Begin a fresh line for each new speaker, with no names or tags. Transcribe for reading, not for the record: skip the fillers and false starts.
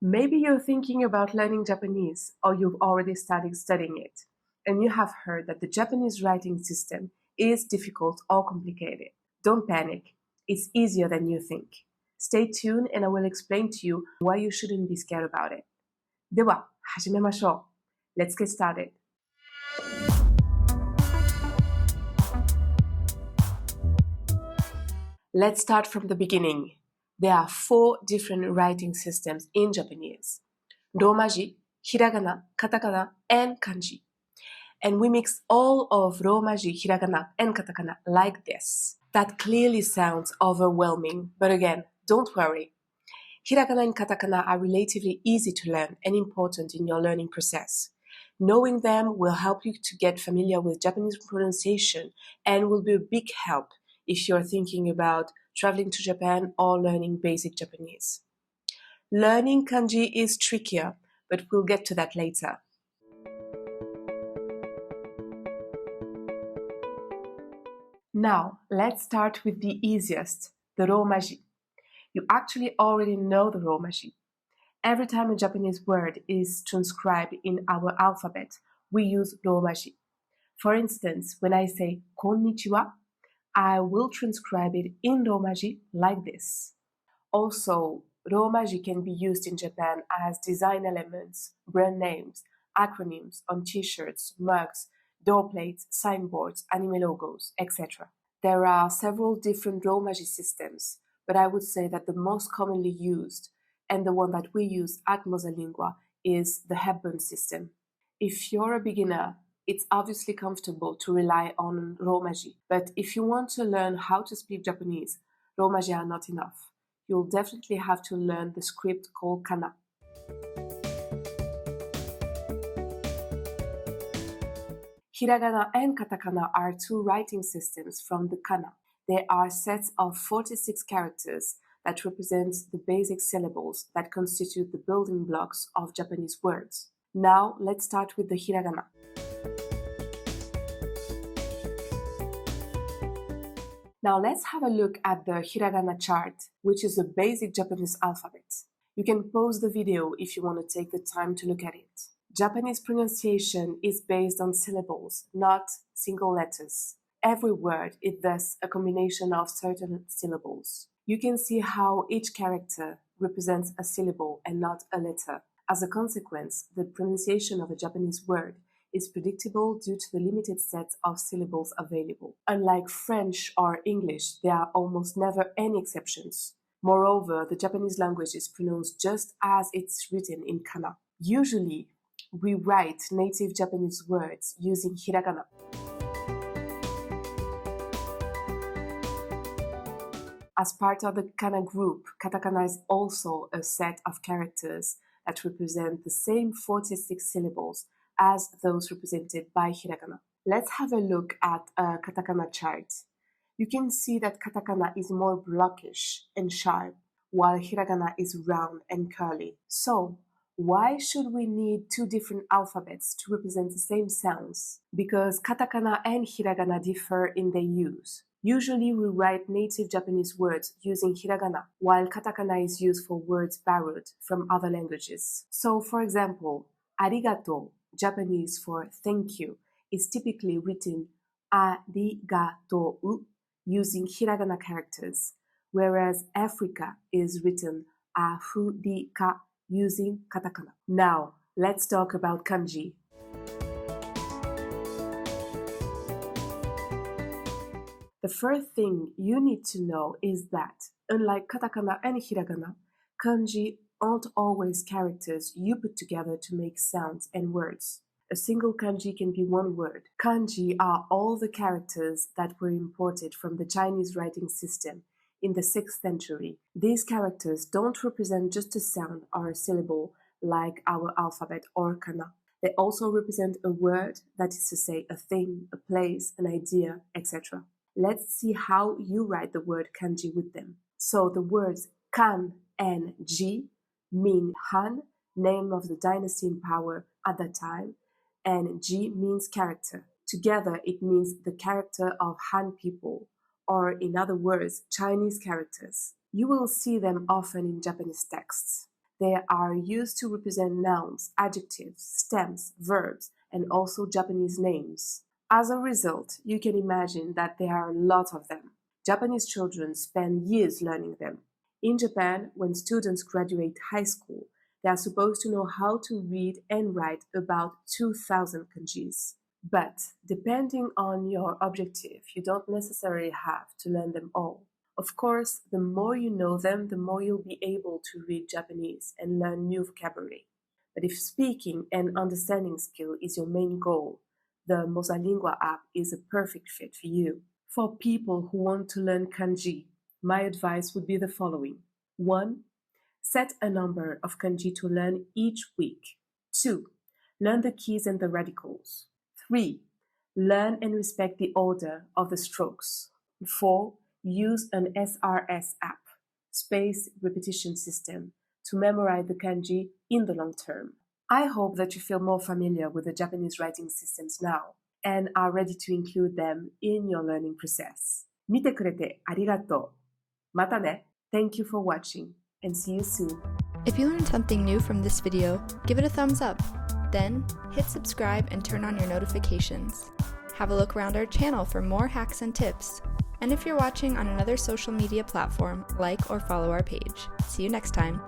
Maybe you're thinking about learning Japanese, or you've already started studying it, and you have heard that the Japanese writing system is difficult or complicated. Don't panic, it's easier than you think. Stay tuned and I will explain to you why you shouldn't be scared about it. では、始めましょう。Let's get started. Let's start from the beginning. There are 4 different writing systems in Japanese: Rōmaji, Hiragana, Katakana, and Kanji. And we mix all of Rōmaji, Hiragana, and Katakana like this. That clearly sounds overwhelming, but again, don't worry. Hiragana and Katakana are relatively easy to learn and important in your learning process. Knowing them will help you to get familiar with Japanese pronunciation and will be a big help if you're thinking about traveling to Japan or learning basic Japanese. Learning kanji is trickier, but we'll get to that later. Now, let's start with the easiest, the Rōmaji. You actually already know the Rōmaji. Every time a Japanese word is transcribed in our alphabet, we use Rōmaji. For instance, when I say konnichiwa, I will transcribe it in Rōmaji like this. Also, Rōmaji can be used in Japan as design elements, brand names, acronyms on t-shirts, mugs, door plates, signboards, anime logos, etc. There are several different Rōmaji systems, but I would say that the most commonly used and the one that we use at MosaLingua is the Hepburn system. If you're a beginner, it's obviously comfortable to rely on Rōmaji, but if you want to learn how to speak Japanese, Rōmaji are not enough. You'll definitely have to learn the script called Kana. Hiragana and Katakana are 2 writing systems from the Kana. They are sets of 46 characters that represent the basic syllables that constitute the building blocks of Japanese words. Now, let's start with the Hiragana. Now let's have a look at the Hiragana chart, which is a basic Japanese alphabet. You can pause the video if you want to take the time to look at it. Japanese pronunciation is based on syllables, not single letters. Every word is thus a combination of certain syllables. You can see how each character represents a syllable and not a letter. As a consequence, the pronunciation of a Japanese word is predictable due to the limited set of syllables available. Unlike French or English, there are almost never any exceptions. Moreover, the Japanese language is pronounced just as it's written in Kana. Usually, we write native Japanese words using Hiragana. As part of the Kana group, Katakana is also a set of characters that represent the same 46 syllables as those represented by Hiragana. Let's have a look at a Katakana chart. You can see that Katakana is more blockish and sharp, while Hiragana is round and curly. So, why should we need 2 different alphabets to represent the same sounds? Because Katakana and Hiragana differ in their use. Usually we write native Japanese words using Hiragana, while Katakana is used for words borrowed from other languages. So, for example, arigato, Japanese for thank you, is typically written arigatou using Hiragana characters, whereas Africa is written Afrika using Katakana. Now, let's talk about kanji. The first thing you need to know is that, unlike Katakana and Hiragana, kanji aren't always characters you put together to make sounds and words. A single kanji can be one word. Kanji are all the characters that were imported from the Chinese writing system in the 6th century. These characters don't represent just a sound or a syllable like our alphabet or kana. They also represent a word, that is to say, a thing, a place, an idea, etc. Let's see how you write the word kanji with them. So the words kan and ji mean Han, name of the dynasty in power at that time, and ji means character. Together it means the character of Han people, or in other words, Chinese characters. You will see them often in Japanese texts. They are used to represent nouns, adjectives, stems, verbs, and also Japanese names. As a result, you can imagine that there are a lot of them. Japanese children spend years learning them. In Japan, when students graduate high school, they are supposed to know how to read and write about 2,000 kanjis. But depending on your objective, you don't necessarily have to learn them all. Of course, the more you know them, the more you'll be able to read Japanese and learn new vocabulary. But if speaking and understanding skill is your main goal, the MosaLingua app is a perfect fit for you. For people who want to learn kanji, my advice would be the following. 1. Set a number of kanji to learn each week. 2. Learn the keys and the radicals. 3. Learn and respect the order of the strokes. 4. Use an SRS app, spaced repetition system, to memorize the kanji in the long term. I hope that you feel more familiar with the Japanese writing systems now and are ready to include them in your learning process. 見てくれてありがとう。またね。Thank you for watching and see you soon.
If you learned something new from this video, give it a thumbs up. Then, hit subscribe and turn on your notifications. Have a look around our channel for more hacks and tips. And if you're watching on another social media platform, like or follow our page. See you next time.